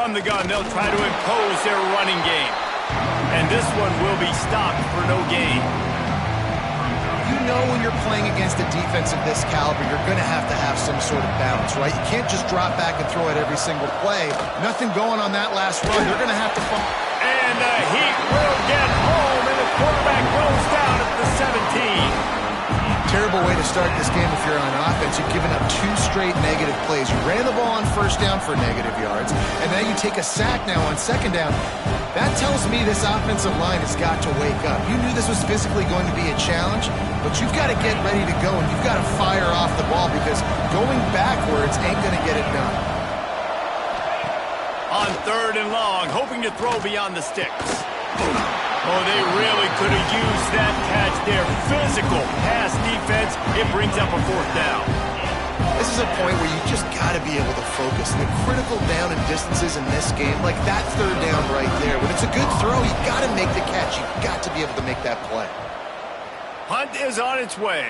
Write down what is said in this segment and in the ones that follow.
From the gun, they'll try to impose their running game. And this one will be stopped for no gain. You know when you're playing against a defense of this caliber, you're going to have some sort of balance, right? You can't just drop back and throw it every single play. Nothing going on that last run. They're going to have to fall. And the Heat will get home, and the quarterback goes down at the 17. Terrible way to start this game if you're on offense. You've given up 2 straight negative plays. You ran the ball on first down for negative yards, and now you take a sack now on second down. That tells me this offensive line has got to wake up. You knew this was physically going to be a challenge, but you've got to get ready to go, and you've got to fire off the ball because going backwards ain't going to get it done. On 3rd and long, hoping to throw beyond the sticks. Oh, they really could have used that catch there. Physical pass defense. It brings up a 4th down. This is a point where you just got to be able to focus. The critical down and distances in this game, like that 3rd down right there. When it's a good throw, you got to make the catch. You've got to be able to make that play. Punt is on its way.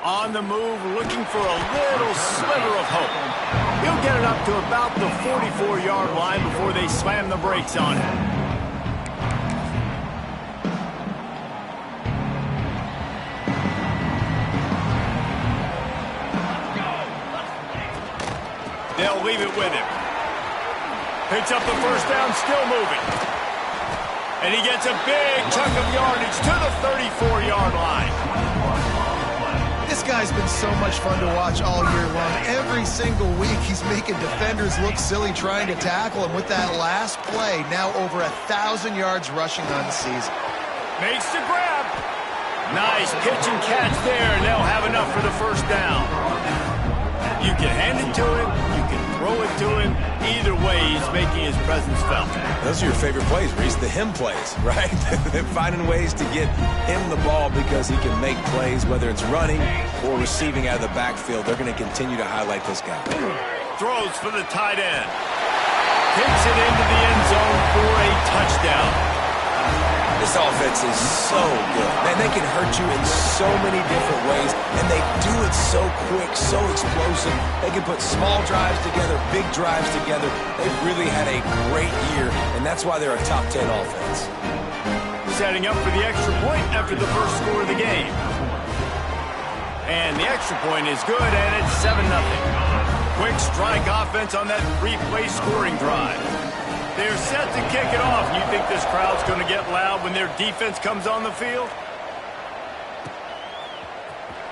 On the move, looking for a little sliver of hope. He'll get it up to about the 44-yard line before they slam the brakes on it. They'll leave it with him. Picks up the first down, still moving. And he gets a big chunk of yardage to the 34-yard line. This guy's been so much fun to watch all year long. Every single week he's making defenders look silly trying to tackle him. With that last play, now over 1,000 yards rushing on the season. Makes the grab. Nice pitch and catch there, and they'll have enough for the first down. You can hand it to him, you can throw it to him. Either way, he's making his presence felt. Those are your favorite plays, Reese, the him plays, right? They're finding ways to get him the ball because he can make plays, whether it's running or receiving out of the backfield. They're going to continue to highlight this guy. Throws for the tight end. Kicks it into the end zone for a touchdown. This offense is so good. Man, they can hurt you in so many different ways, and they do it so quick, so explosive. They can put small drives together, big drives together. They've really had a great year, and that's why they're a top 10 offense. Setting up for the extra point after the first score of the game. And the extra point is good, and it's 7-0. Quick strike offense on that 3-play scoring drive. They're set to kick it off. You think this crowd's going to get loud when their defense comes on the field?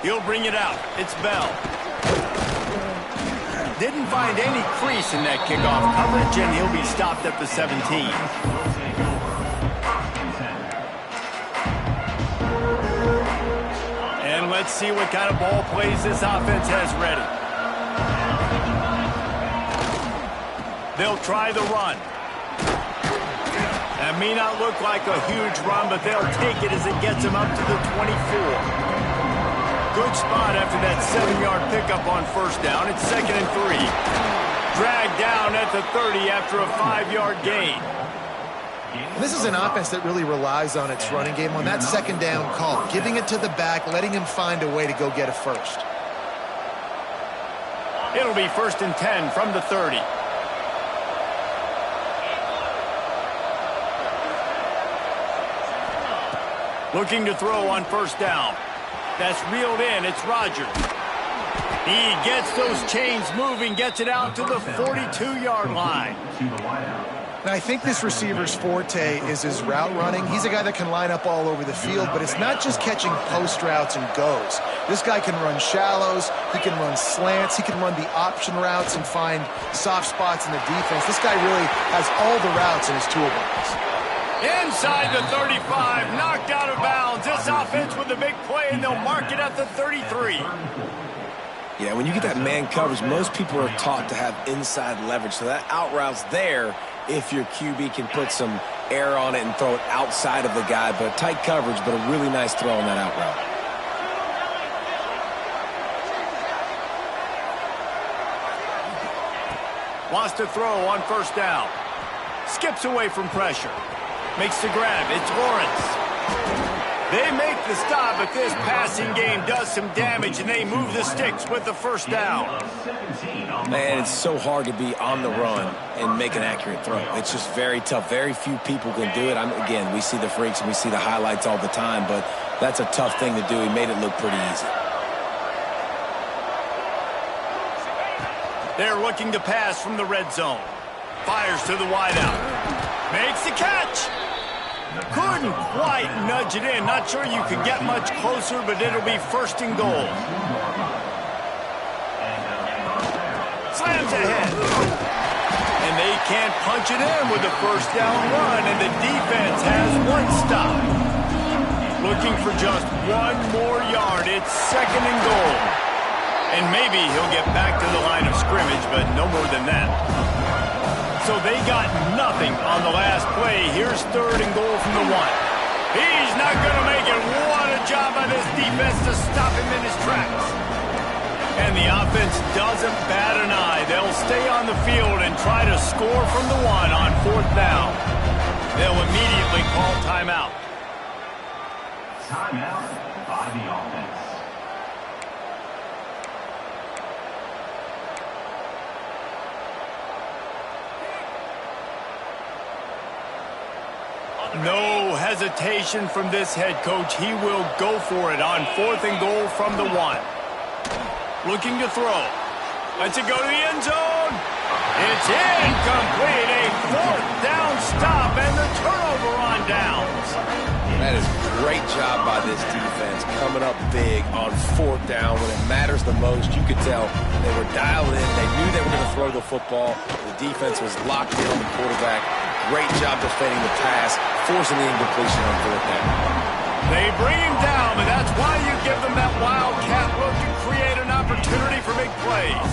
He'll bring it out. It's Bell. Didn't find any crease in that kickoff coverage, and he'll be stopped at the 17. And let's see what kind of ball plays this offense has ready. They'll try the run. That may not look like a huge run, but they'll take it as it gets them up to the 24. Good spot after that 7-yard pickup on first down. It's 2nd and 3. Dragged down at the 30 after a 5-yard gain. This is an offense that really relies on its running game on that 2nd down call, giving it to the back, letting him find a way to go get a first. It'll be 1st and 10 from the 30. Looking to throw on first down. That's reeled in. It's Rodgers. He gets those chains moving, gets it out to the 42-yard line. And I think this receiver's forte is his route running. He's a guy that can line up all over the field, but it's not just catching post routes and goes. This guy can run shallows, he can run slants, he can run the option routes and find soft spots in the defense. This guy really has all the routes in his toolbox. Inside the 35, knocked out of bounds. This offense with a big play, and they'll mark it at the 33. Yeah, when you get that man coverage, most people are taught to have inside leverage. So that out route's there if your QB can put some air on it and throw it outside of the guy. But tight coverage, but a really nice throw on that out route. Wants to throw on first down. Skips away from pressure. Makes the grab. It's Lawrence. They make the stop, but this passing game does some damage, and they move the sticks with the first down. Man, it's so hard to be on the run and make an accurate throw. It's just very tough. Very few people can do it. Again, we see the freaks and we see the highlights all the time, but that's a tough thing to do. He made it look pretty easy. They're looking to pass from the red zone. Fires to the wideout. Makes the catch. Couldn't quite nudge it in. Not sure you could get much closer, but it'll be first and goal. Slams ahead. And they can't punch it in with a first down run, and the defense has one stop. Looking for just one more yard. It's second and goal. And maybe he'll get back to the line of scrimmage, but no more than that. So they got nothing on the last play. Here's third and goal from the 1. He's not going to make it. What a job by this defense to stop him in his tracks. And the offense doesn't bat an eye. They'll stay on the field and try to score from the 1 on fourth down. They'll immediately call timeout. Timeout by the offense. No hesitation from this head coach. He will go for it on fourth and goal from the 1. Looking to throw. Lets it go to the end zone. It's incomplete. A fourth down stop and the turnover on downs. That is a great job by this defense, coming up big on fourth down when it matters the most. You could tell they were dialed in. They knew they were going to throw the football. The defense was locked in on the quarterback. Great job defending the pass, forcing the incompletion on fourth down. They bring him down, but that's why you give them that wildcat look to create an opportunity for big plays.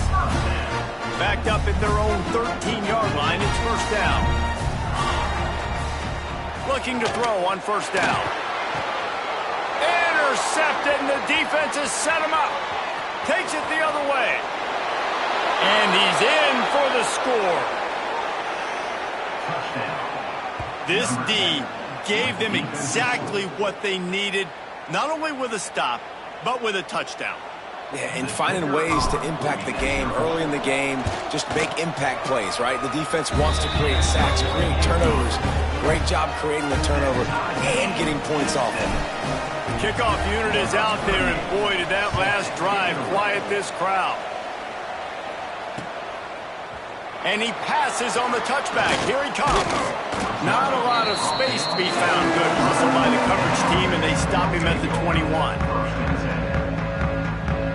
Backed up at their own 13-yard line, it's first down. Looking to throw on first down. Intercepted, and the defense has set him up. Takes it the other way. And he's in for the score. This D gave them exactly what they needed, not only with a stop, but with a touchdown. Yeah, and finding ways to impact the game early in the game, just make impact plays, right? The defense wants to create sacks, create turnovers. Great job creating the turnover and getting points off of it. The kickoff unit is out there, and boy, did that last drive quiet this crowd. And he passes on the touchback. Here he comes. Not a lot of space to be found. Good hustle by the coverage team, and they stop him at the 21.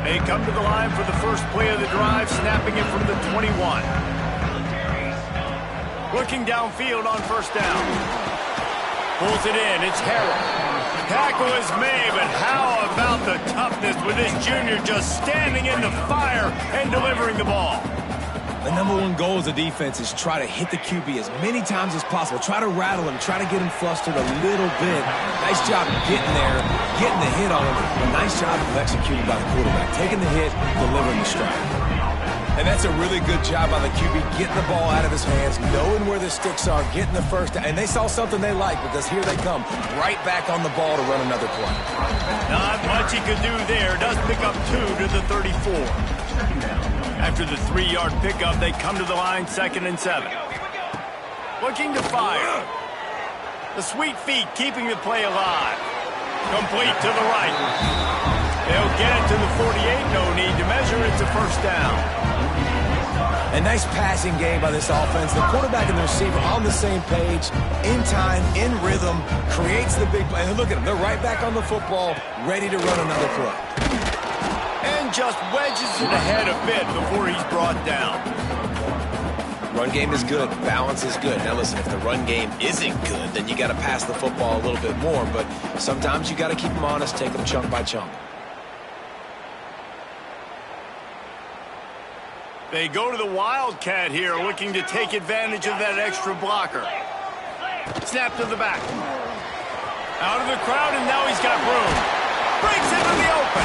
They come to the line for the first play of the drive, snapping it from the 21. Looking downfield on first down. Pulls it in. It's Harrell. Tackle is made, but how about the toughness with this junior just standing in the fire and delivering the ball? The number one goal as a defense is try to hit the QB as many times as possible. Try to rattle him. Try to get him flustered a little bit. Nice job getting there, getting the hit on him. But nice job of executing by the quarterback. Taking the hit, delivering the strike. And that's a really good job by the QB, getting the ball out of his hands, knowing where the sticks are, getting the first down. And they saw something they liked because here they come, right back on the ball to run another play. Not much he could do there. Does pick up 2 to the 34. After the 3-yard pickup, they come to the line, 2nd and 7. Looking to fire. The sweet feet keeping the play alive. Complete to the right. They'll get it to the 48. No need to measure. It's a first down. A nice passing game by this offense. The quarterback and the receiver on the same page, in time, in rhythm, creates the big play. And look at them. They're right back on the football, ready to run another play. And just wedges it ahead a bit before he's brought down. Run game is good. Balance is good. Now listen, if the run game isn't good, then you got to pass the football a little bit more. But sometimes you got to keep them honest, take them chunk by chunk. They go to the Wildcat here, looking to take advantage of that extra blocker. Snap to the back. Out of the crowd, and now he's got room. Breaks into the open.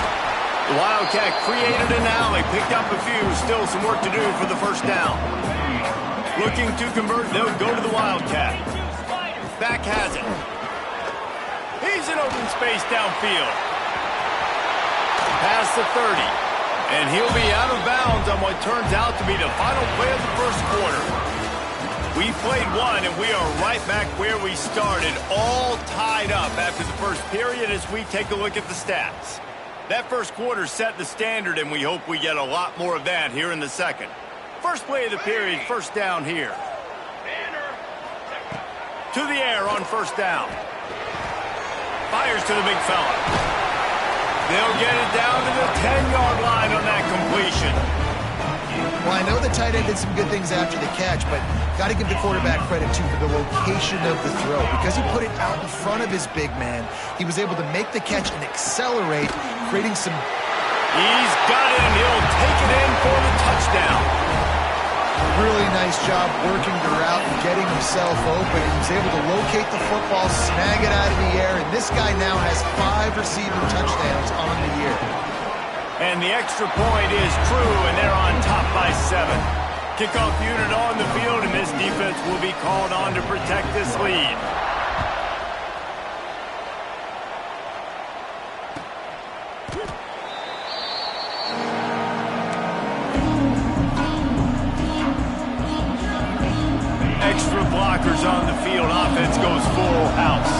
The Wildcat created an alley, picked up a few. Still some work to do for the first down. Looking to convert, they'll go to the Wildcat. Back has it. He's in open space downfield. Past the 30. And he'll be out of bounds on what turns out to be the final play of the first quarter. We played one, and we are right back where we started, all tied up after the first period as we take a look at the stats. That first quarter set the standard, and we hope we get a lot more of that here in the second. First play of the period, first down here. To the air on first down. Fires to the big fella. They'll get it down to the 10-yard line on that completion. Well, I know the tight end did some good things after the catch, but got to give the quarterback credit, too, for the location of the throw. Because he put it out in front of his big man, he was able to make the catch and accelerate, creating some... He's got it, and he'll take it in for the touchdown. Really nice job working the route and getting himself open. He was able to locate the football, snag it out of the air, and this guy now has 5 receiving touchdowns on the year. And the extra point is true, and they're on top by 7. Kickoff unit on the field, and this defense will be called on to protect this lead. Extra blockers on the field. Offense goes full house.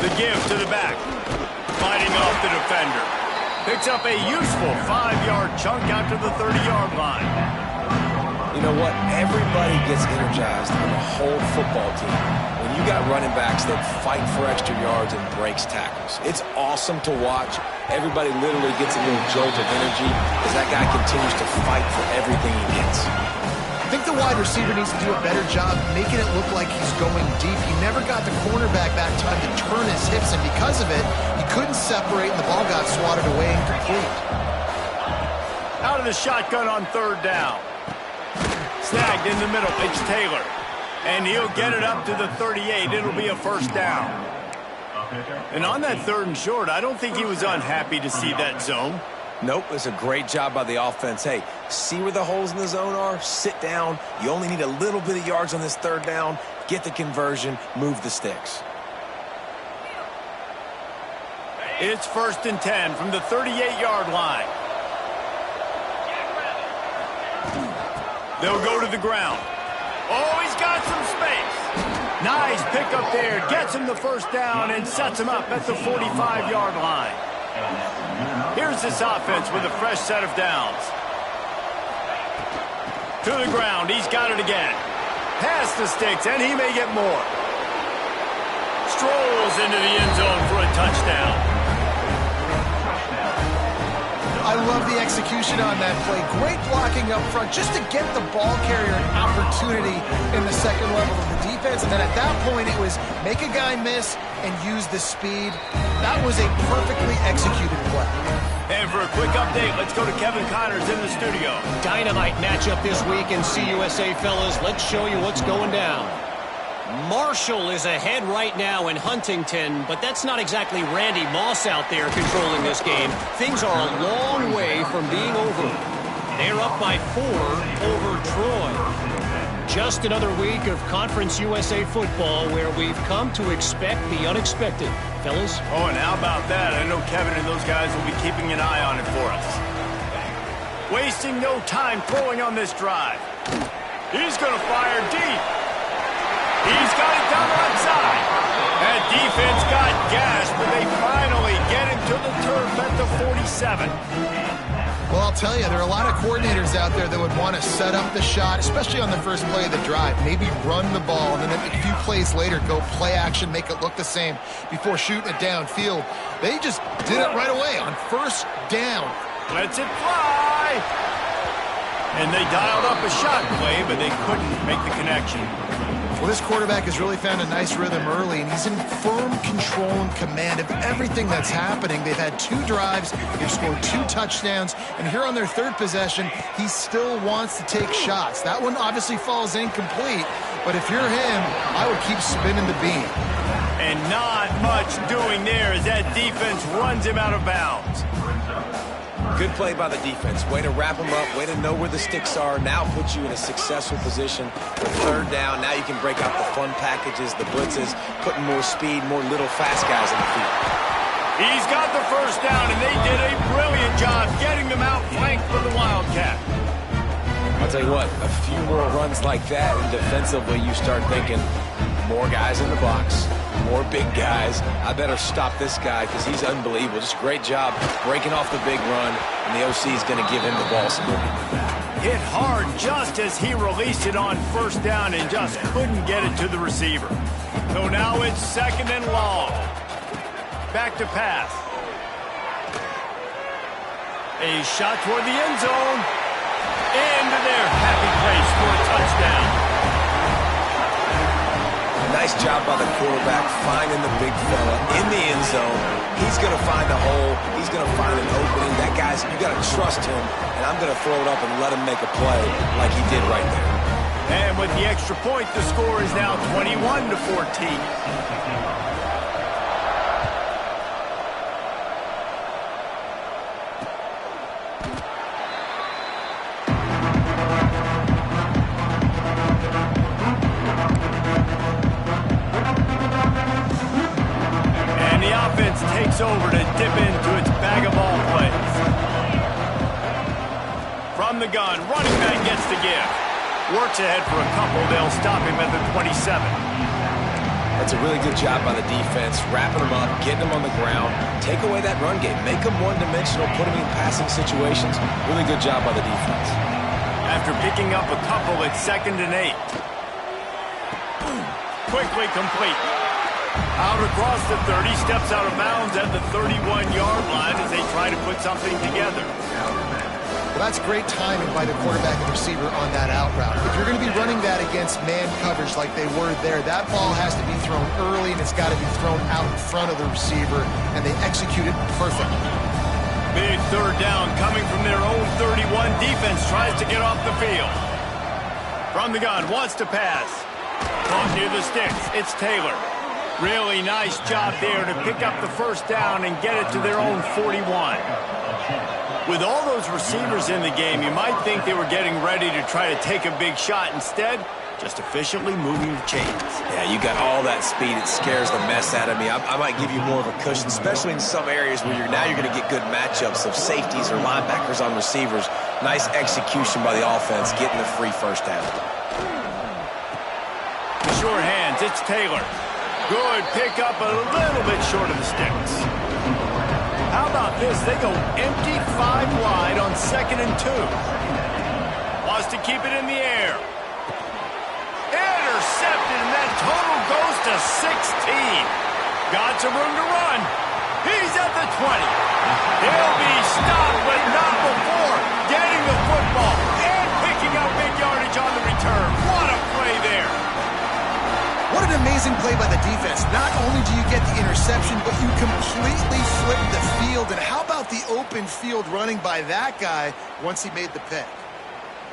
The give to the back. Fighting off the defender. Picks up a useful 5-yard chunk out to the 30-yard line. You know what? Everybody gets energized on the whole football team when you got running backs that fight for extra yards and breaks tackles. It's awesome to watch. Everybody literally gets a little jolt of energy as that guy continues to fight for everything he gets. I think the wide receiver needs to do a better job making it look like he's going deep. He never got the cornerback back time to turn his hips, and because of it, he couldn't separate, and the ball got swatted away incomplete. Out of the shotgun on third down. Snagged in the middle. It's Taylor. And he'll get it up to the 38. It'll be a first down. And on that third and short, I don't think he was unhappy to see that zone. Nope, it's a great job by the offense. Hey, see where the holes in the zone are? Sit down. You only need a little bit of yards on this third down. Get the conversion. Move the sticks. It's 1st and 10 from the 38-yard line. They'll go to the ground. Oh, he's got some space. Nice pickup there. Gets him the first down and sets him up at the 45-yard line. Here's this offense with a fresh set of downs. To the ground. He's got it again. Past the sticks, and he may get more. Strolls into the end zone for a touchdown. I love the execution on that play. Great blocking up front just to get the ball carrier an opportunity in the second level of the defense. And then at that point, it was make a guy miss and use the speed. That was a perfectly executed play. And for a quick update, let's go to Kevin Connors in the studio. Dynamite matchup this week in CUSA, fellas. Let's show you what's going down. Marshall is ahead right now in Huntington, but that's not exactly Randy Moss out there controlling this game. Things are a long way from being over. They're up by 4 over Troy. Just another week of Conference USA football where we've come to expect the unexpected. Fellas? Oh, and how about that? I know Kevin and those guys will be keeping an eye on it for us. Wasting no time throwing on this drive. He's going to fire deep. He's got it down the right side. That defense got gashed, but they finally get him to the turf at the 47. Well, I'll tell you, there are a lot of coordinators out there that would want to set up the shot, especially on the first play of the drive. Maybe run the ball, and then a few plays later, go play action, make it look the same before shooting it downfield. They just did it right away on first down. Lets it fly. And they dialed up a shot play, but they couldn't make the connection. Well, this quarterback has really found a nice rhythm early, and he's in firm control and command of everything that's happening. They've had 2 drives, they've scored 2 touchdowns, and here on their third possession, he still wants to take shots. That one obviously falls incomplete, but if you're him, I would keep spinning the beam. And not much doing there as that defense runs him out of bounds. Good play by the defense. Way to wrap them up. Way to know where the sticks are. Now puts you in a successful position for third down. Now you can break out the fun packages, the blitzes, putting more speed, more little fast guys on the field. He's got the first down, and they did a brilliant job getting them out flanked for the Wildcat. I'll tell you what, a few more runs like that, and defensively you start thinking, more guys in the box, more big guys. I better stop this guy because he's unbelievable. Just a great job breaking off the big run, and the OC is going to give him the ball some more. Hit hard just as he released it on first down and just couldn't get it to the receiver. So now it's second and long. Back to pass. A shot toward the end zone. Into their happy place for a touchdown. Nice job by the quarterback finding the big fella in the end zone. He's going to find a hole. He's going to find an opening. That guy's, you got to trust him, and I'm going to throw it up and let him make a play like he did right there. And with the extra point, the score is now 21-14. Over to dip into its bag of ball plays. From the gun, running back gets the give. Works ahead for a couple. They'll stop him at the 27. That's a really good job by the defense, wrapping them up, getting them on the ground. Take away that run game. Make them one-dimensional, put them in passing situations. Really good job by the defense. After picking up a couple, it's 2nd and 8. Quickly complete. Out across the 30, steps out of bounds at the 31-yard line as they try to put something together. Well, that's great timing by the quarterback and receiver on that out route. If you're going to be running that against man coverage like they were there, that ball has to be thrown early and it's got to be thrown out in front of the receiver, and they execute it perfectly. Big third down coming from their own 31. Defense tries to get off the field. From the gun, wants to pass. Caught near the sticks. It's Taylor. Really nice job there to pick up the first down and get it to their own 41. With all those receivers in the game, you might think they were getting ready to try to take a big shot. Instead, just efficiently moving the chains. Yeah, you got all that speed. It scares the mess out of me. I might give you more of a cushion, especially in some areas where you're going to get good matchups of safeties or linebackers on receivers. Nice execution by the offense, getting the free first down. Short hands, it's Taylor. Good pick up, a little bit short of the sticks. How about this? They go empty 5 wide on 2nd and 2. Wants to keep it in the air. Intercepted, and that total goes to 16. Got some room to run. He's at the 20. He'll be stopped, but not before getting the football and picking up big yardage on the return. What a play there. What an amazing play by the defense. Not only do you get the interception, but you completely flip the field. And how about the open field running by that guy once he made the pick?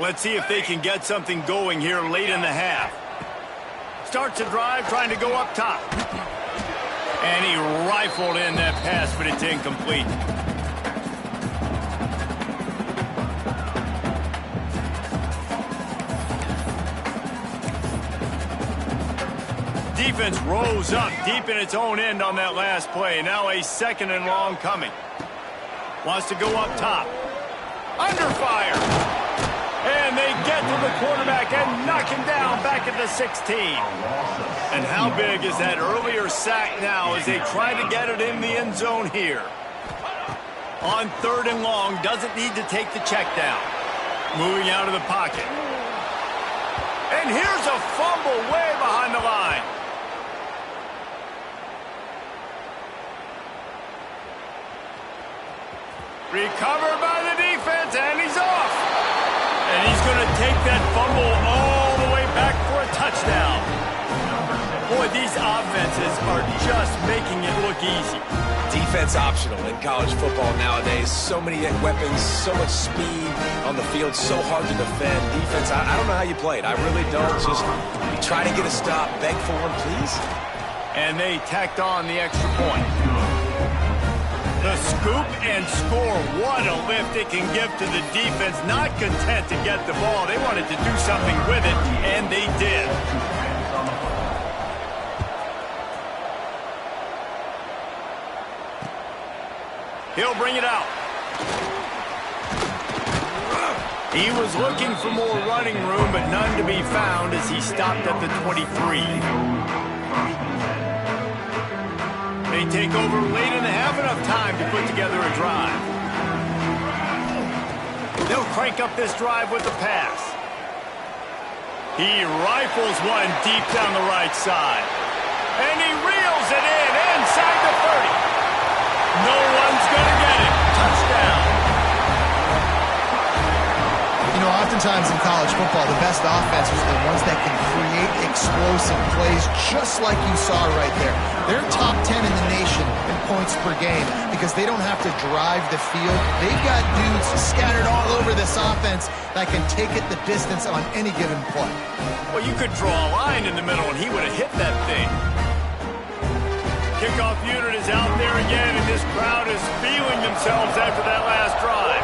Let's see if they can get something going here late in the half. Starts a drive, trying to go up top. And he rifled in that pass, but it's incomplete. Defense rose up deep in its own end on that last play. Now a 2nd and long coming. Wants to go up top. Under fire. And they get to the quarterback and knock him down back at the 16. And how big is that earlier sack now as they try to get it in the end zone here? On 3rd and long, doesn't need to take the check down. Moving out of the pocket. And here's a fumble way behind the line. Recovered by the defense, and he's off. And he's going to take that fumble all the way back for a touchdown. Boy, these offenses are just making it look easy. Defense optional in college football nowadays. So many weapons, so much speed on the field, so hard to defend. Defense, I don't know how you play it. I really don't. Just you try to get a stop, beg for one, please. And they tacked on the extra point. The scoop and score. What a lift it can give to the defense. Not content to get the ball. They wanted to do something with it, and they did. He'll bring it out. He was looking for more running room, but none to be found as he stopped at the 23. They take over late in the half, enough time to put together a drive. They'll crank up this drive with the pass. He rifles one deep down the right side. And he reels it in inside the 30. No one's going to get it. Touchdown. You know, oftentimes in college football, the best offenses are the ones that can create explosive plays, just like you saw right there. They're top 10 in the nation in points per game because they don't have to drive the field. They've got dudes scattered all over this offense that can take it the distance on any given play. Well, you could draw a line in the middle, and he would have hit that thing. Kickoff unit is out there again, and this crowd is feeling themselves after that last drive.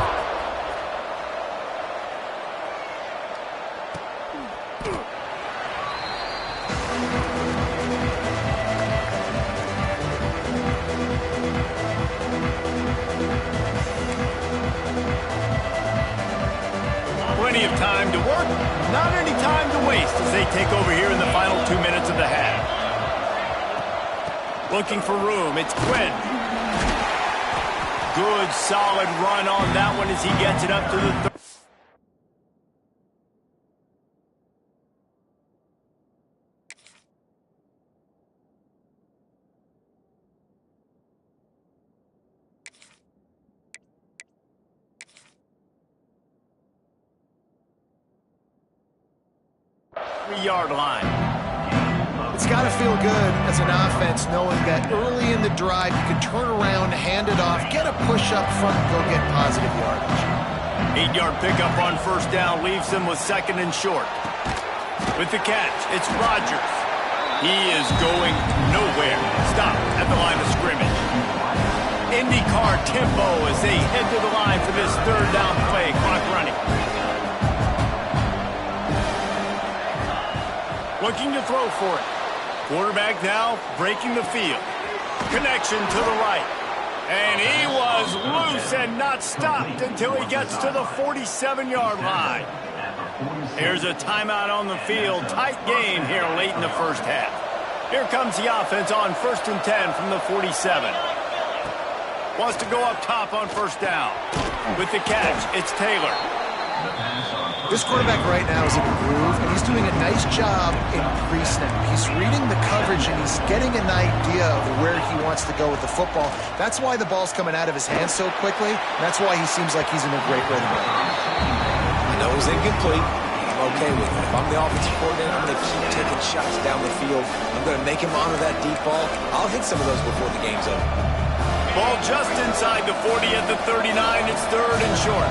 Plenty of time to work, not any time to waste as they take over here in the final 2 minutes of the half. Looking for room, it's Quinn. Good, solid run on that one as he gets it up to the 30. Yard line. It's got to feel good as an offense knowing that early in the drive you can turn around, hand it off, get a push up front, and go get positive yardage. 8-yard pickup on first down leaves them with second and short. With the catch, it's Rodgers. He is going nowhere. Stopped at the line of scrimmage. IndyCar tempo as they head to the line for this third down play. Clock running. Looking to throw for it. Quarterback now breaking the field. Connection to the right. And he was loose and not stopped until he gets to the 47-yard line. Here's a timeout on the field. Tight game here late in the first half. Here comes the offense on 1st and 10 from the 47. Wants to go up top on first down. With the catch, it's Taylor. This quarterback right now is in a groove, and he's doing a nice job in pre-snap. He's reading the coverage, and he's getting an idea of where he wants to go with the football. That's why the ball's coming out of his hands so quickly, and that's why he seems like he's in a great rhythm. I know it's incomplete. I'm okay with it. If I'm the offensive coordinator, I'm going to keep taking shots down the field. I'm going to make him honor that deep ball. I'll hit some of those before the game's over. Ball just inside the 40 at the 39. It's third and short.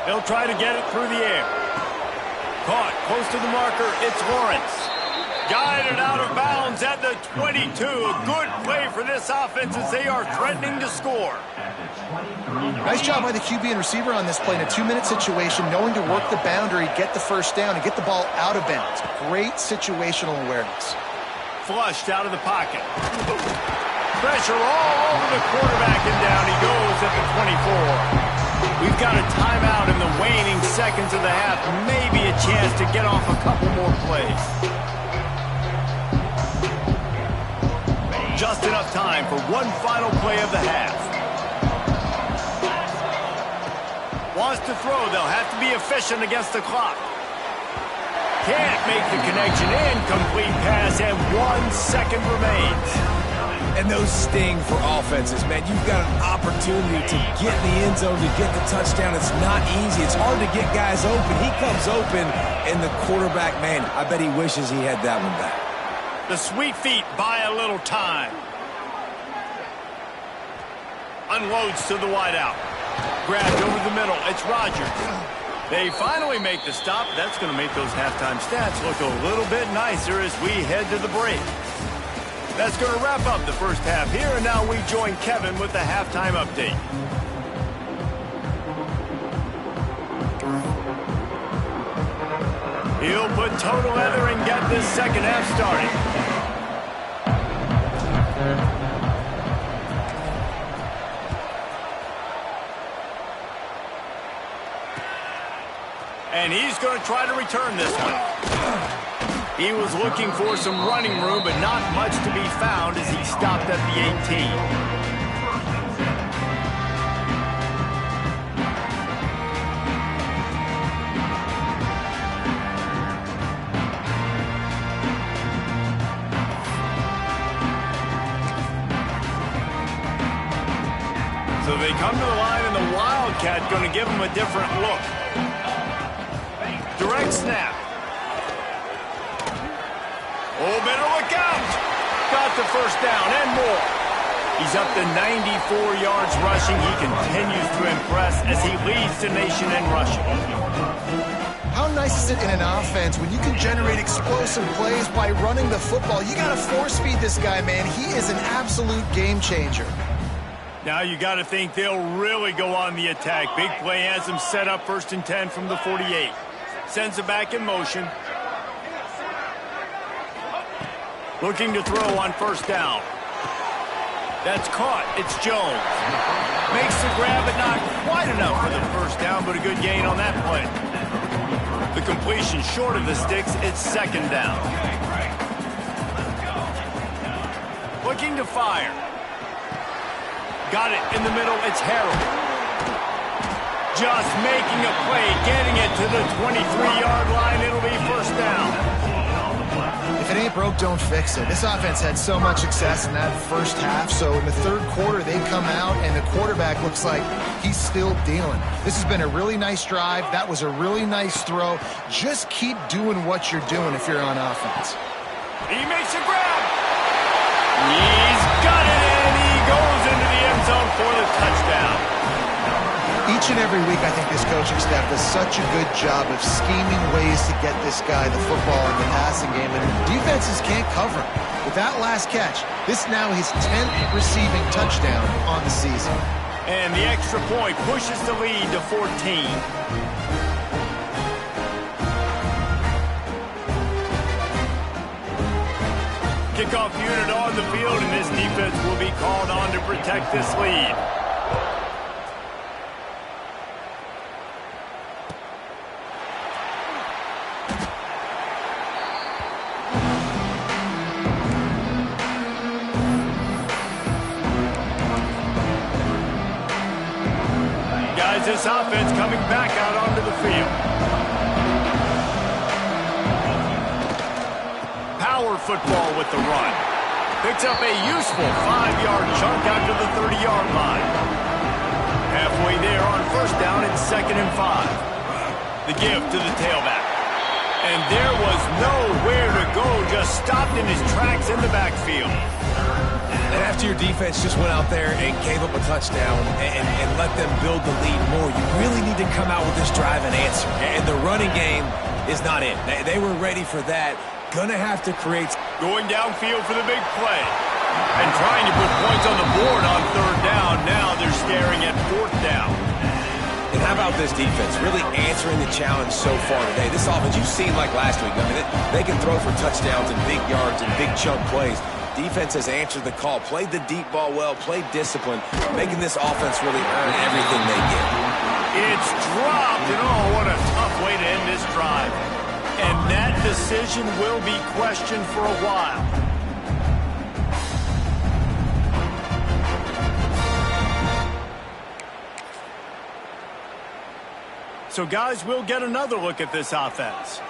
They'll try to get it through the air. Caught close to the marker. It's Lawrence. Guided out of bounds at the 22. A good play for this offense as they are threatening to score. Nice job by the QB and receiver on this play in a 2-minute situation, knowing to work the boundary, get the first down, and get the ball out of bounds. Great situational awareness. Flushed out of the pocket. Pressure all over the quarterback, and down he goes at the 24. We've got a timeout in the waning seconds of the half. Maybe a chance to get off a couple more plays. Just enough time for one final play of the half. Wants to throw. They'll have to be efficient against the clock. Can't make the connection. Incomplete pass, and 1 second remains. And those sting for offenses, man. You've got an opportunity to get in the end zone, to get the touchdown. It's not easy. It's hard to get guys open. He comes open, and the quarterback, man, I bet he wishes he had that one back. The sweet feet buy a little time. Unloads to the wideout. Grabbed over the middle. It's Rodgers. They finally make the stop. That's going to make those halftime stats look a little bit nicer as we head to the break. That's going to wrap up the first half here, and now we join Kevin with the halftime update. He'll put toe together and get this second half started. And he's going to try to return this one. He was looking for some running room, but not much to be found as he stopped at the 18. So they come to the line, and the Wildcat going to give him a different look. Direct snap. Oh, better look out. Got the first down and more. He's up to 94 yards rushing. He continues to impress as he leads the nation in rushing. How nice is it in an offense when you can generate explosive plays by running the football? You got to force feed this guy, man. He is an absolute game changer. Now you got to think they'll really go on the attack. Big play has them set up 1st and 10 from the 48. Sends it back in motion. Looking to throw on 1st down. That's caught. It's Jones. Makes the grab, but not quite enough for the 1st down, but a good gain on that play. The completion short of the sticks. It's 2nd down. Looking to fire. Got it in the middle. It's Harold. Just making a play, getting it to the 23-yard line. It'll be 1st down. If it ain't broke, don't fix it. This offense had so much success in that first half, so in the 3rd quarter, they come out, and the quarterback looks like he's still dealing. This has been a really nice drive. That was a really nice throw. Just keep doing what you're doing if you're on offense. He makes a grab. He's got it, and he goes into the end zone for the touchdown. Each and every week, I think this coaching staff does such a good job of scheming ways to get this guy the football in the passing game, and defenses can't cover him. With that last catch, this now his 10th receiving touchdown on the season. And the extra point pushes the lead to 14. Kickoff unit on the field, and this defense will be called on to protect this lead. This offense coming back out onto the field. Power football with the run. Picks up a useful 5-yard chunk out to the 30-yard line. Halfway there on 1st down, it's 2nd and 5. The give to the tailback. And there was nowhere to go, just stopped in his tracks in the backfield. And after your defense just went out there and gave up a touchdown and let them build the lead more, you really need to come out with this drive and answer. And the running game is not in. They were ready for that. Gonna have to create. Going downfield for the big play. And trying to put points on the board on 3rd down. Now they're staring at 4th down. And how about this defense? Really answering the challenge so far today. This offense, you've seen like last week. I mean, they can throw for touchdowns and big yards and big chunk plays. Defense has answered the call, played the deep ball well, played discipline, making this offense really earn everything they get. It's dropped, and oh, what a tough way to end this drive. And that decision will be questioned for a while. So, guys, we'll get another look at this offense.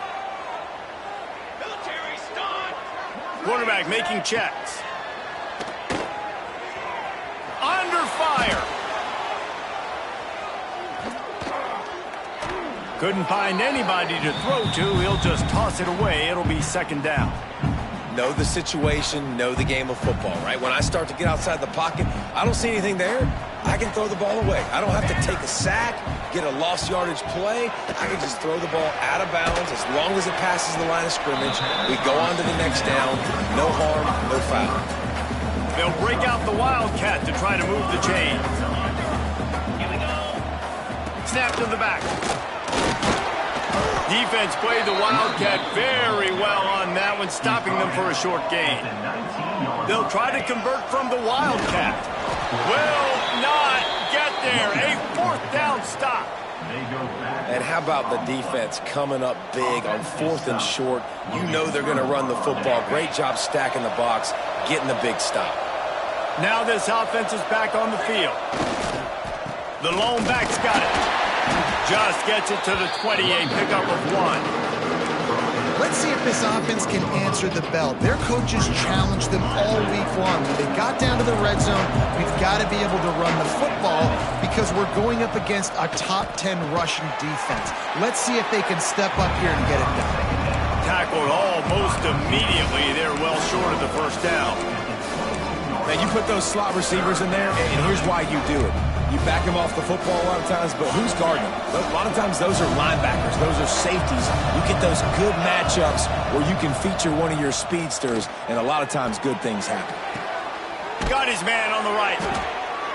Quarterback making checks. Under fire. Couldn't find anybody to throw to. He'll just toss it away. It'll be 2nd down. Know the situation, know the game of football, right? When I start to get outside the pocket, I don't see anything there. I can throw the ball away. I don't have to take a sack, get a lost yardage play, I can just throw the ball out of bounds as long as it passes the line of scrimmage. We go on to the next down. No harm, no foul. They'll break out the Wildcat to try to move the chains. Snap to the back. Defense played the Wildcat very well on that one, stopping them for a short gain. They'll try to convert from the Wildcat. Will not get there. A fourth down stop. And how about the defense coming up big on 4th and short? You know they're going to run the football. Great job stacking the box, getting the big stop. Now this offense is back on the field. The lone back's got it. Just gets it to the 28, pickup of 1. Let's see if this offense can answer the bell. Their coaches challenged them all week long. When they got down to the red zone, we've got to be able to run the football because we're going up against a top 10 rushing defense. Let's see if they can step up here and get it done. Tackled almost immediately. They're well short of the first down. Now, you put those slot receivers in there, and here's why you do it. You back them off the football a lot of times, but who's guarding them? A lot of times those are linebackers. Those are safeties. You get those good matchups where you can feature one of your speedsters, and a lot of times good things happen. Got his man on the right.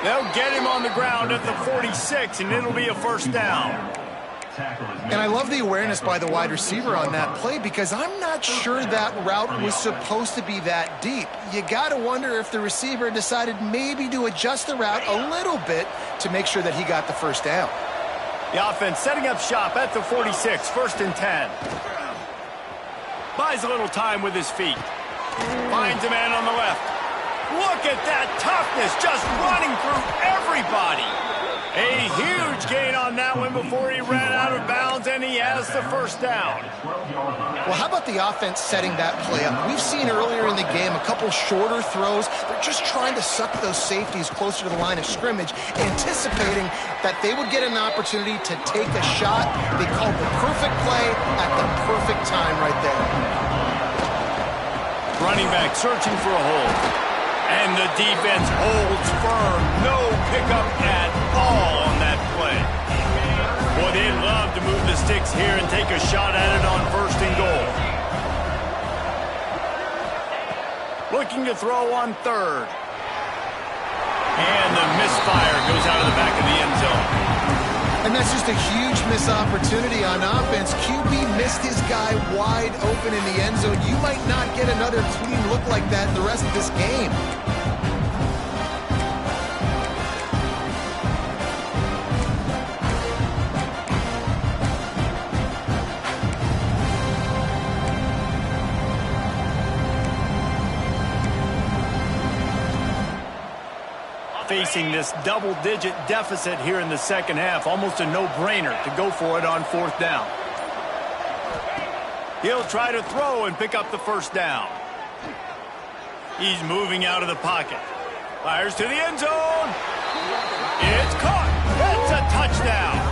They'll get him on the ground at the 46, and it'll be a first down. And I love the awareness by the wide receiver on that play because I'm not sure that route was supposed to be that deep. You got to wonder if the receiver decided maybe to adjust the route a little bit to make sure that he got the first down. The offense setting up shop at the 46, 1st and 10. Buys a little time with his feet. Finds a man on the left. Look at that toughness, just running through everybody. A huge gain on that one before he ran out of bounds, and he has the first down. Well, how about the offense setting that play up? We've seen earlier in the game a couple shorter throws. They're just trying to suck those safeties closer to the line of scrimmage, anticipating that they would get an opportunity to take a shot. They called the perfect play at the perfect time right there. Running back searching for a hole. And the defense holds firm. No pickup at all on that play. Boy, they'd love to move the sticks here and take a shot at it on 1st and goal. Looking to throw on 3rd. And the misfire goes out of the back of the end zone. And that's just a huge missed opportunity on offense. QB missed his guy wide open in the end zone. You might not get another clean look like that in the rest of this game. Facing this double-digit deficit here in the second half, almost a no-brainer to go for it on 4th down. He'll try to throw and pick up the first down. He's moving out of the pocket. Fires to the end zone. It's caught. That's a touchdown.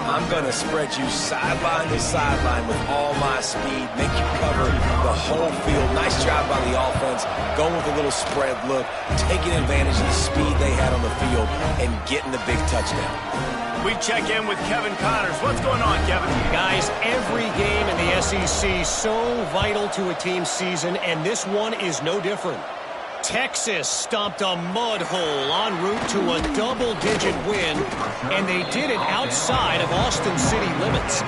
I'm going to spread you sideline to sideline with all my speed, make you cover the whole field. Nice job by the offense, going with a little spread look, taking advantage of the speed they had on the field, and getting the big touchdown. We check in with Kevin Connors. What's going on, Kevin? Guys, every game in the SEC so vital to a team's season, and this one is no different. Texas stomped a mud hole en route to a double-digit win, and they did it outside of Austin city limits.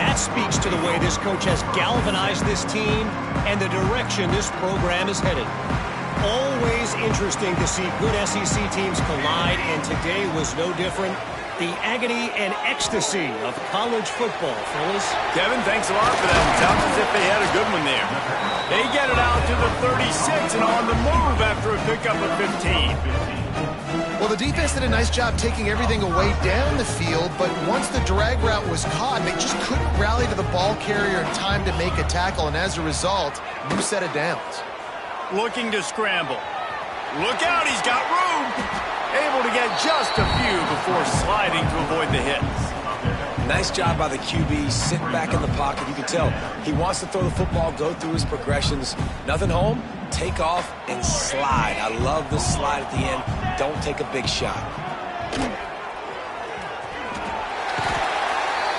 That speaks to the way this coach has galvanized this team and the direction this program is headed. Always interesting to see good SEC teams collide, and today was no different. The agony and ecstasy of college football, fellas. Kevin, thanks a lot for that. It sounds as if they had a good one there. They get it out to the 36 and on the move after a pickup of 15. Well, the defense did a nice job taking everything away down the field, but once the drag route was caught, they just couldn't rally to the ball carrier in time to make a tackle, and as a result, new set of downs. Looking to scramble. Look out, he's got room. Able to get just a few before sliding to avoid the hits. Nice job by the QB, sitting back in the pocket. You can tell he wants to throw the football, go through his progressions. Nothing home, take off, and slide. I love the slide at the end. Don't take a big shot.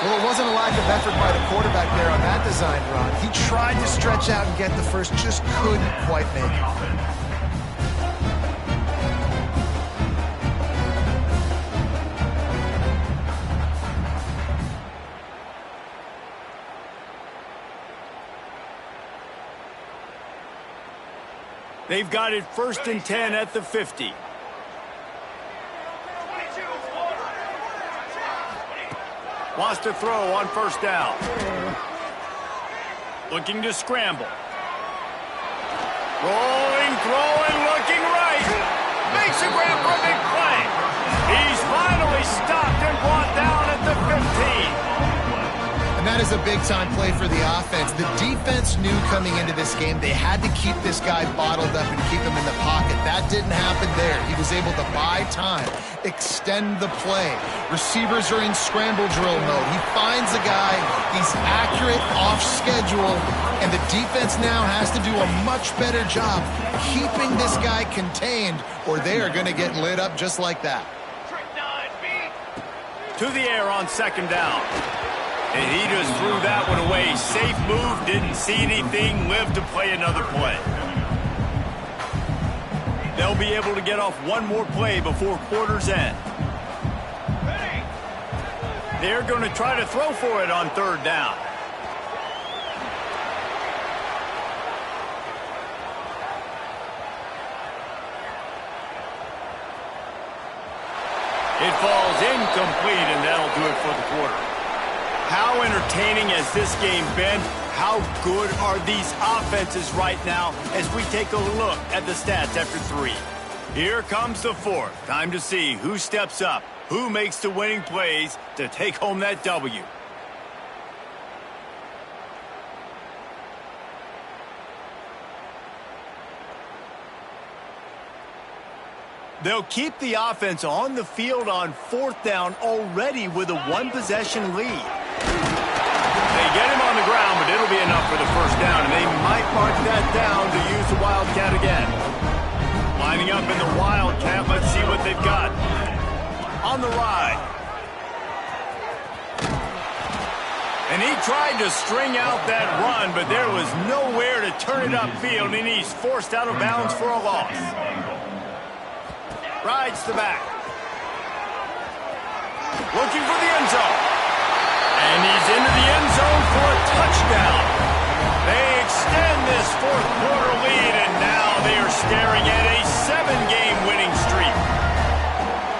Well, it wasn't a lack of effort by the quarterback there on that design run. He tried to stretch out and get the first, just couldn't quite make it. They've got it 1st and 10 at the 50. Wants to throw on 1st down. Looking to scramble. Rolling, throwing, looking right. Makes a grab for a big play. He's finally stopped and brought down at the 15. And that is a big-time play for the offense. The defense knew coming into this game they had to keep this guy bottled up and keep him in the pocket. That didn't happen there. He was able to buy time, extend the play. Receivers are in scramble drill mode. He finds a guy, he's accurate, off schedule, and the defense now has to do a much better job keeping this guy contained, or they are going to get lit up just like that. To the air on 2nd down. And he just threw that one away. Safe move, didn't see anything, lived to play another play. They'll be able to get off one more play before quarter's end. They're going to try to throw for it on 3rd down. It falls incomplete, and that'll do it for the quarter. How entertaining has this game been? How good are these offenses right now as we take a look at the stats after 3? Here comes the 4th. Time to see who steps up, who makes the winning plays to take home that W. They'll keep the offense on the field on 4th down already with a 1-possession lead. They get him on the ground, but it'll be enough for the 1st down, and they might mark that down to use the Wildcat again. Lining up in the Wildcat, let's see what they've got. On the ride. And he tried to string out that run, but there was nowhere to turn it upfield, and he's forced out of bounds for a loss. Rides the back. Looking for the end zone. And he's into the end zone for a touchdown. They extend this 4th quarter lead, and now they are staring at a 7-game winning streak.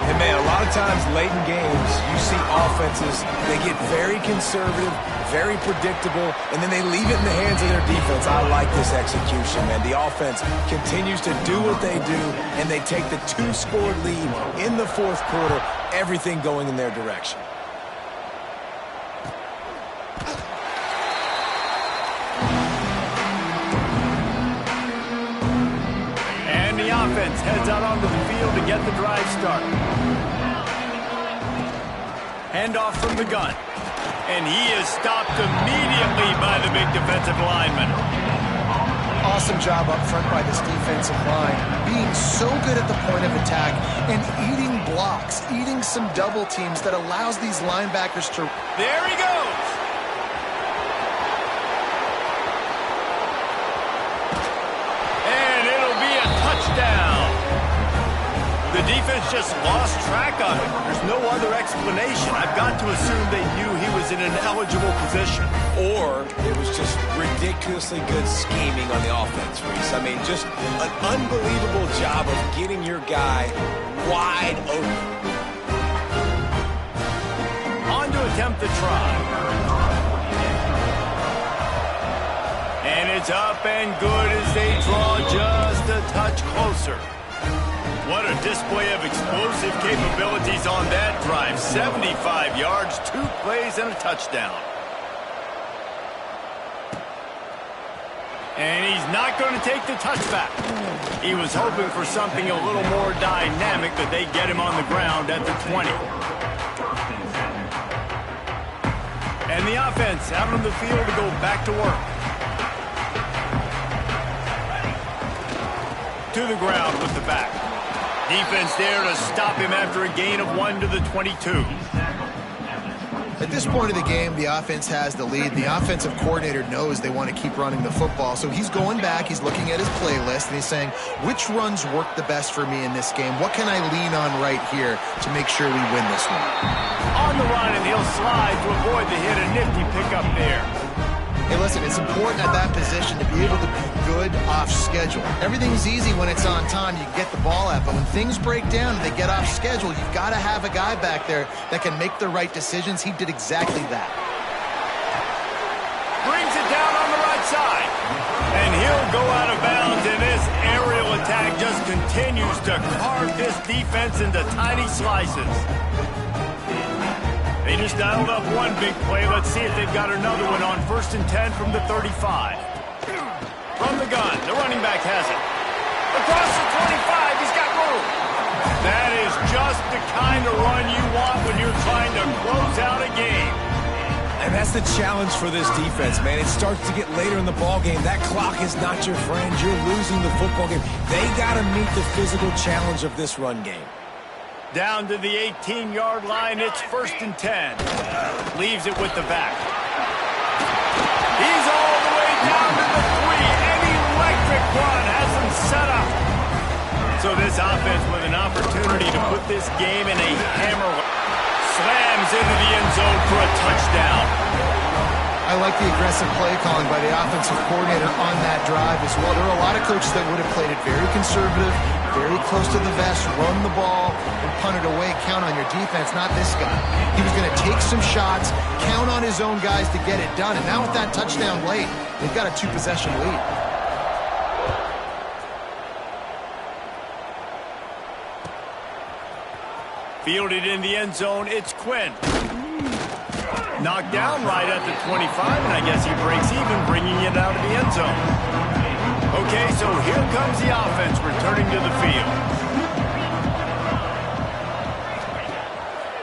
And man, a lot of times late in games, you see offenses, they get very conservative, very predictable, and then they leave it in the hands of their defense. I like this execution, man. The offense continues to do what they do, and they take the 2-score lead in the 4th quarter, everything going in their direction. And the offense heads out onto the field to get the drive started. Handoff from the gun. And he is stopped immediately by the big defensive lineman. Awesome job up front by this defensive line, being so good at the point of attack and eating blocks, eating some double teams that allows these linebackers to... There he goes! And it'll be a touchdown. The defense just lost track of him. There's no other explanation. I've got to assume they knew he was in an eligible position. Or it was just ridiculously good scheming on the offense, Reese. I mean, just an unbelievable job of getting your guy wide open. On to attempt the try. And it's up and good as they draw just a touch closer. What a display of explosive capabilities on that drive. 75 yards, 2 plays, and a touchdown. And he's not going to take the touchback. He was hoping for something a little more dynamic, but they get him on the ground at the 20. And the offense out on the field to go back to work. To the ground with the back. Defense there to stop him after a gain of 1 to the 22. At this point of the game, the offense has the lead. The offensive coordinator knows they want to keep running the football. So he's going back, he's looking at his playlist, and he's saying, which runs work the best for me in this game? What can I lean on right here to make sure we win this one? On the run, and he'll slide to avoid the hit. A nifty pickup there. Hey, listen, it's important at that position to be able to be good off schedule. Everything's easy when it's on time. You can get the ball out. But when things break down and they get off schedule, you've got to have a guy back there that can make the right decisions. He did exactly that. Brings it down on the right side. And he'll go out of bounds, and this aerial attack just continues to carve this defense into tiny slices. They just dialed up one big play. Let's see if they've got another one on 1st and 10 from the 35. From the gun, the running back has it. Across the 25, he's got room. That is just the kind of run you want when you're trying to close out a game. And that's the challenge for this defense, man. It starts to get later in the ball game. That clock is not your friend. You're losing the football game. They got to meet the physical challenge of this run game. Down to the 18-yard line, it's 1st and 10. Leaves it with the back. He's all the way down to the 3. An electric run has him set up. So this offense with an opportunity to put this game in a hammer. Slams into the end zone for a touchdown. I like the aggressive play calling by the offensive coordinator on that drive as well. There are a lot of coaches that would have played it very conservative, very close to the vest, run the ball, and punt it away, count on your defense, not this guy. He was going to take some shots, count on his own guys to get it done, and now with that touchdown late, they've got a 2-possession lead. Fielded in the end zone, it's Quinn. Knocked down right at the 25, and I guess he breaks even, bringing it out of the end zone. Okay, so here comes the offense returning to the field.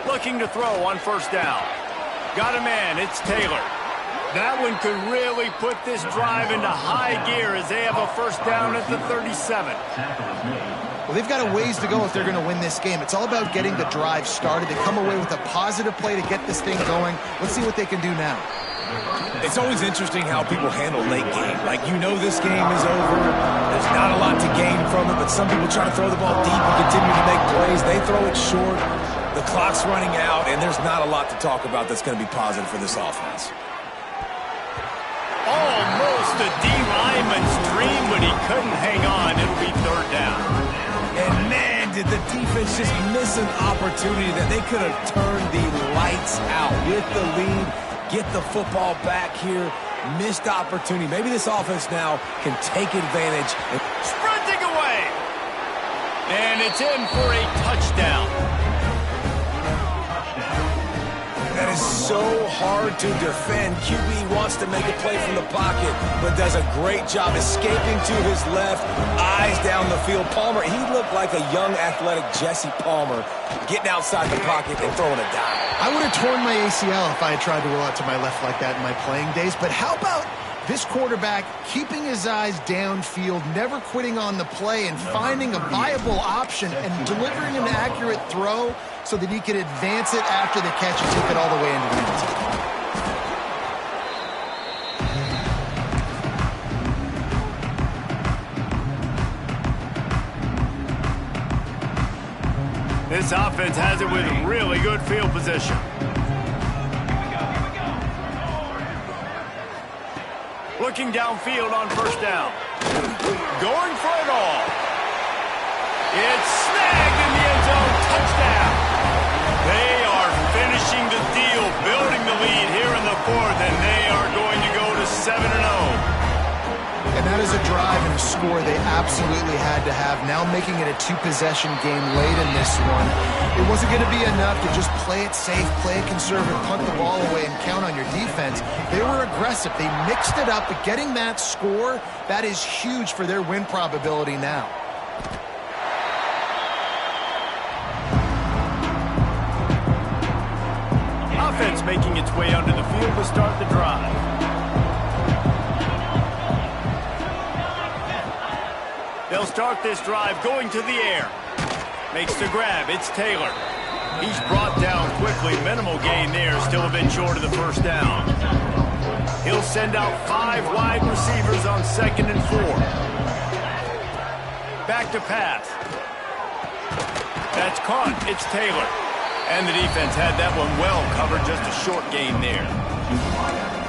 Looking to throw on 1st down. Got a man, it's Taylor. That one could really put this drive into high gear as they have a 1st down at the 37. Well, they've got a ways to go if they're going to win this game. It's all about getting the drive started. They come away with a positive play to get this thing going. Let's see what they can do now. It's always interesting how people handle late game. Like, you know this game is over. There's not a lot to gain from it, but some people try to throw the ball deep and continue to make plays. They throw it short. The clock's running out, and there's not a lot to talk about that's going to be positive for this offense. Almost a D lineman's dream, but he couldn't hang on. It'll be 3rd down. And man, did the defense just miss an opportunity that they could have turned the lights out with the lead, get the football back here. Missed opportunity. Maybe this offense now can take advantage. Sprinting away. And it's in for a touchdown. That is so hard to defend. QB wants to make a play from the pocket, but does a great job escaping to his left, eyes down the field. Palmer, he looked like a young, athletic Jesse Palmer, getting outside the pocket and throwing a dime. I would have torn my ACL if I had tried to roll out to my left like that in my playing days, but how about this quarterback keeping his eyes downfield, never quitting on the play, and finding a viable option and delivering an accurate throw so that he could advance it after the catch and take it all the way into the end zone. This offense has it with really good field position. Looking downfield on 1st down. Going for it all. It's snagged in the end zone. Touchdown. They are finishing the deal, building the lead here in the 4th, and they are going to go to 7-0. And that is a drive and a score they absolutely had to have. Now making it a 2-possession game late in this one. It wasn't going to be enough to just play it safe, play it conservative, punt the ball away, and count on your defense. They were aggressive. They mixed it up, but getting that score, that is huge for their win probability now. Offense making its way onto the field to start the drive. They'll start this drive going to the air. Makes the grab. It's Taylor. He's brought down quickly. Minimal gain there, still a bit short of the first down. He'll send out 5 wide receivers on 2nd and 4. Back to pass. That's caught. It's Taylor. And the defense had that one well covered, just a short gain there.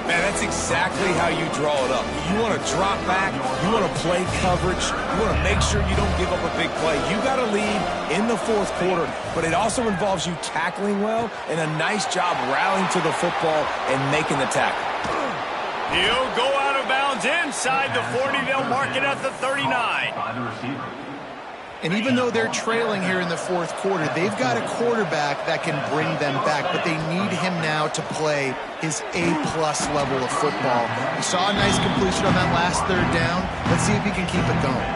Man, that's exactly how you draw it up. You want to drop back, you want to play coverage, you want to make sure you don't give up a big play. You got to lead in the 4th quarter, but it also involves you tackling well and a nice job rallying to the football and making the tackle. He'll go out of bounds inside the 40. They'll mark it at the 39. By the receiver. And even though they're trailing here in the 4th quarter, they've got a quarterback that can bring them back, but they need him now to play his A-plus level of football. We saw a nice completion on that last 3rd down. Let's see if he can keep it going.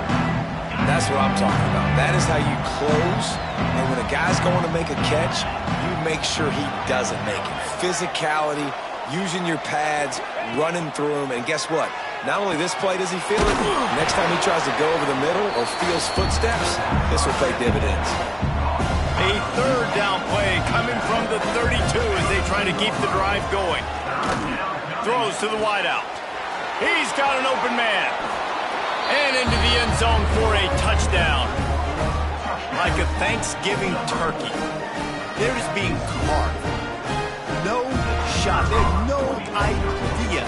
That's what I'm talking about. That is how you close, and when a guy's going to make a catch, you make sure he doesn't make it. Physicality, using your pads, running through them, and guess what? Not only this play does he feel it, next time he tries to go over the middle or feels footsteps, this will pay dividends. A 3rd down play coming from the 32 as they try to keep the drive going. Throws to the wideout. He's got an open man. And into the end zone for a touchdown. Like a Thanksgiving turkey. They're just being carved. No shot. They have no idea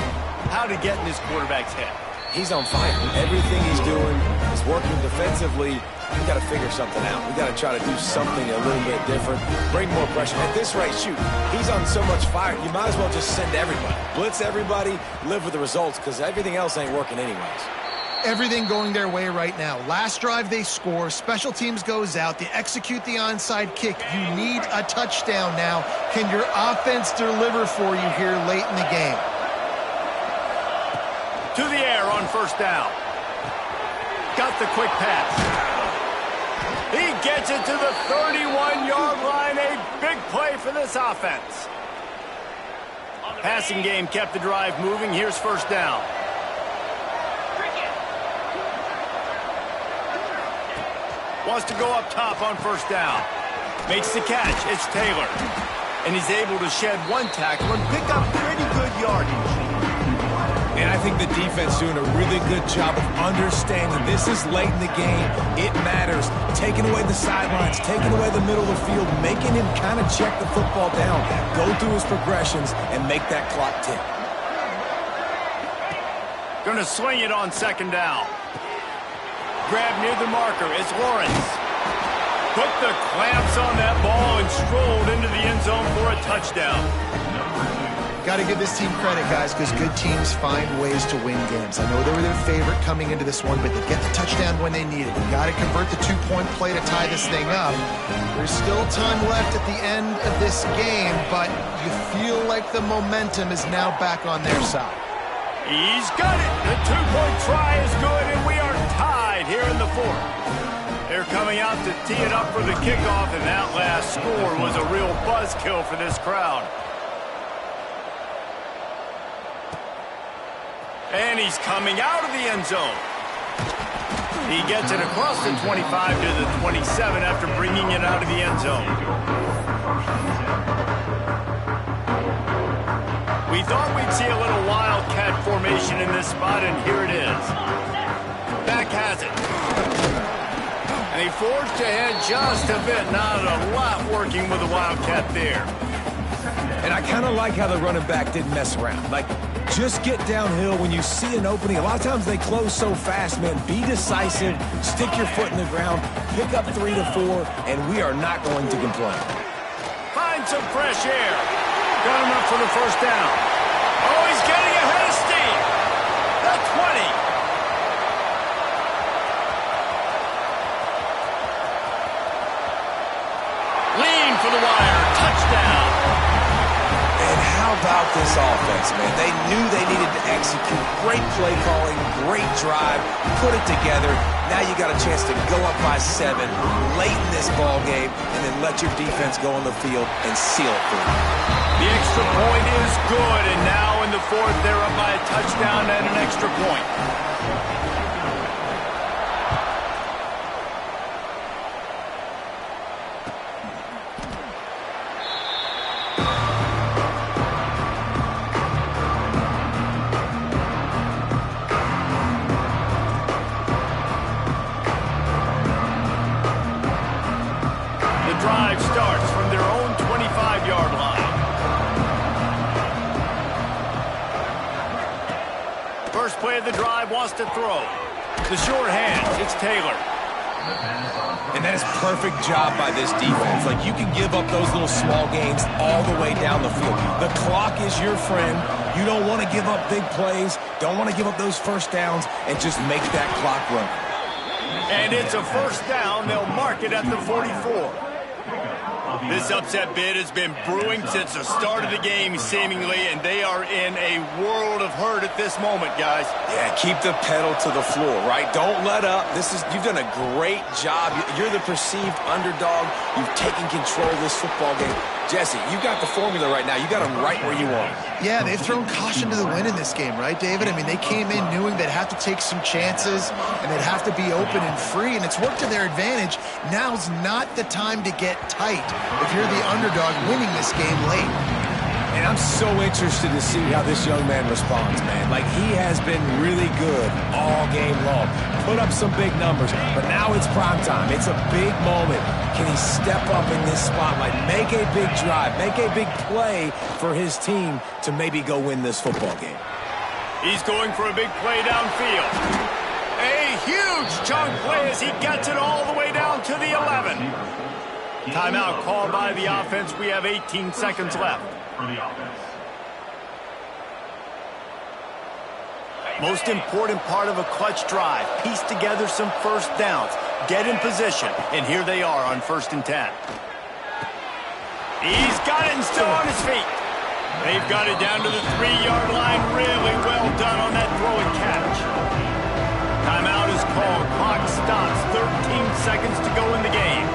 how to get in this quarterback's head. He's on fire. Everything he's doing is working defensively. We got to figure something out. We got to try to do something a little bit different. Bring more pressure. At this rate, shoot, he's on so much fire, you might as well just send everybody. Blitz everybody, live with the results, because everything else ain't working anyways. Everything going their way right now. Last drive they score, special teams goes out, they execute the onside kick. You need a touchdown now. Can your offense deliver for you here late in the game? To the air on 1st down. Got the quick pass. He gets it to the 31-yard line. A big play for this offense. Passing game kept the drive moving. Here's 1st down. Wants to go up top on 1st down. Makes the catch. It's Taylor. And he's able to shed 1 tackle and pick up pretty good yardage. And I think the defense doing a really good job of understanding this is late in the game. It matters. Taking away the sidelines, taking away the middle of the field, making him kind of check the football down, go through his progressions, and make that clock tick. Going to swing it on 2nd down. Grab near the marker. It's Lawrence. Put the clamps on that ball and strolled into the end zone for a touchdown. Got to give this team credit, guys, because good teams find ways to win games. I know they were their favorite coming into this one, but they get the touchdown when they need it. You got to convert the 2-point play to tie this thing up. There's still time left at the end of this game, but you feel like the momentum is now back on their side. He's got it. The 2-point try is good, and we are tied here in the 4th. They're coming out to tee it up for the kickoff, and that last score was a real buzzkill for this crowd. And he's coming out of the end zone. He gets it across the 25 to the 27 after bringing it out of the end zone. We thought we'd see a little wildcat formation in this spot, and here it is. Back has it. And he forged ahead just a bit. Not a lot working with the wildcat there. And I kind of like how the running back didn't mess around. Like, just get downhill when you see an opening. A lot of times they close so fast, man. Be decisive, stick your foot in the ground, pick up 3 to 4, and we are not going to complain. Find some fresh air. Got enough for the 1st down. Oh, he's getting ahead of steam. The 20. Lean for the wire. Touchdown. How about this offense, man? They knew they needed to execute. Great play calling, great drive, put it together. Now you got a chance to go up by 7 late in this ball game and then let your defense go on the field and seal it for you. The extra point is good, and now in the 4th, they're up by a touchdown and an extra point. First play of the drive, wants to throw. The short hands, it's Taylor. And that is perfect job by this defense. Like, you can give up those little small gains all the way down the field. The clock is your friend. You don't want to give up big plays, don't want to give up those first downs, and just make that clock run. And it's a first down. They'll mark it at the 44. This upset bid has been brewing since the start of the game, seemingly, and they are in a world of hurt at this moment, guys. Yeah, keep the pedal to the floor, right? Don't let up. You've done a great job. You're the perceived underdog. You've taken control of this football game. Jesse, you got the formula right now. You got them right where you want them. Yeah, they've thrown caution to the wind in this game, right, David? I mean, they came in knowing they'd have to take some chances and they'd have to be open and free, and it's worked to their advantage. Now's not the time to get tight if you're the underdog winning this game late. And I'm so interested to see how this young man responds, man. Like, he has been really good all game long. Put up some big numbers, but now it's prime time. It's a big moment. Can he step up in this spotlight, make a big drive, make a big play for his team to maybe go win this football game? He's going for a big play downfield. A huge chunk play as he gets it all the way down to the 11. Timeout called by the offense. We have 18 seconds left. Most important part of a clutch drive. Piece together some first downs. Get in position. And here they are on 1st and 10. He's got it and still on his feet. They've got it down to the 3-yard line. Really well done on that throw and catch. Timeout is called. Clock stops. 13 seconds to go in the game.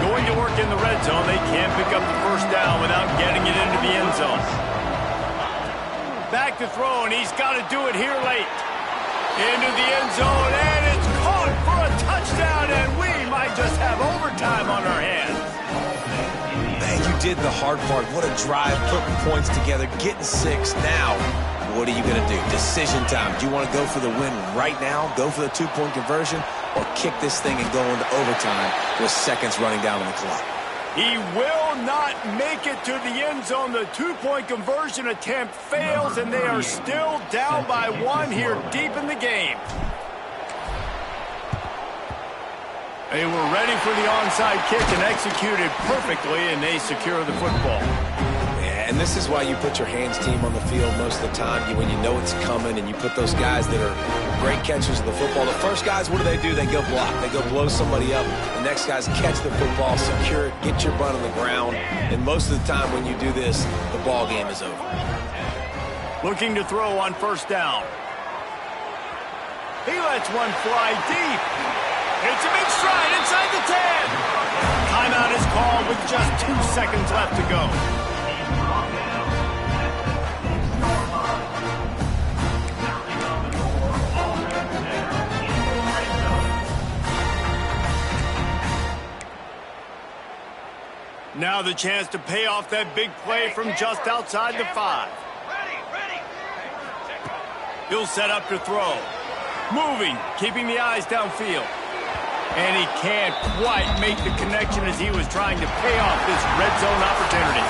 Going to work in the red zone. They can't pick up the first down without getting it into the end zone. Back to throw, and he's got to do it here late. Into the end zone, and it's caught for a touchdown, and we might just have overtime on our hands. Man, you did the hard part. What a drive, putting points together, getting 6. Now, what are you going to do? Decision time. Do you want to go for the win right now, go for the 2-point conversion, or kick this thing and go into overtime with seconds running down on the clock? He will not make it to the end zone. The 2-point conversion attempt fails, and they are still down by 1 here deep in the game. They were ready for the onside kick and executed perfectly, and they secure the football. And this is why you put your hands team on the field most of the time, when you know it's coming, and you put those guys that are great catchers of the football. The first guys, what do? They go block. They go blow somebody up. The next guys catch the football, secure it, get your butt on the ground. And most of the time when you do this, the ball game is over. Looking to throw on 1st down. He lets one fly deep. It's a big stride inside the 10. Timeout is called with just 2 seconds left to go. Now the chance to pay off that big play from just outside the 5. He'll set up to throw. Moving, keeping the eyes downfield. And he can't quite make the connection as he was trying to pay off this red zone opportunity.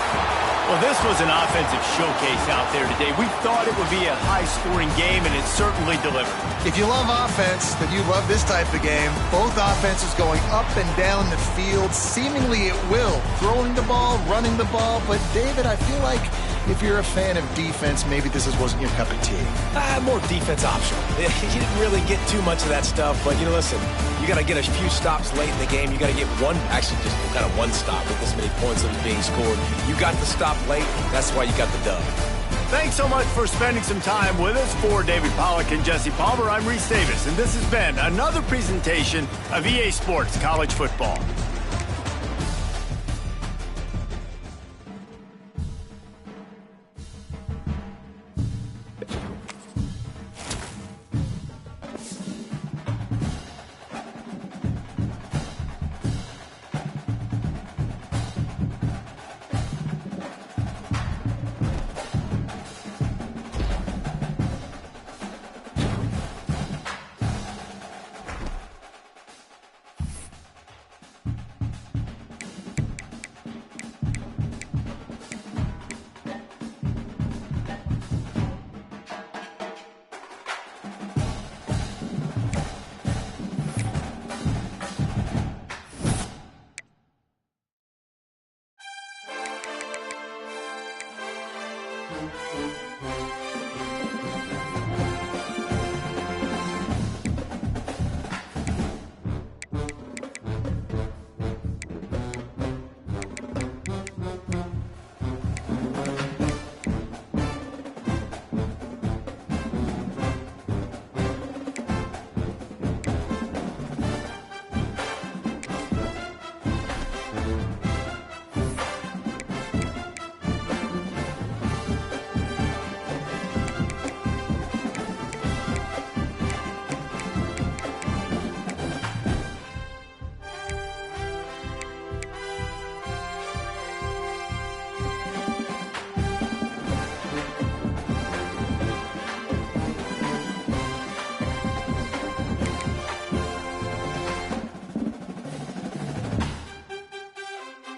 Well, this was an offensive showcase out there today. We thought it would be a high-scoring game, and it certainly delivered. If you love offense, then you love this type of game. Both offenses going up and down the field, seemingly at will. Throwing the ball, running the ball. But, David, I feel like if you're a fan of defense, maybe this wasn't your cup of tea. More defense optional. You didn't really get too much of that stuff, but, listen, you got to get a few stops late in the game. You got to get one stop with this many points that are being scored. You got the stop late. That's why you got the dub. Thanks so much for spending some time with us. For David Pollack and Jesse Palmer, I'm Reese Davis, and this has been another presentation of EA Sports College Football.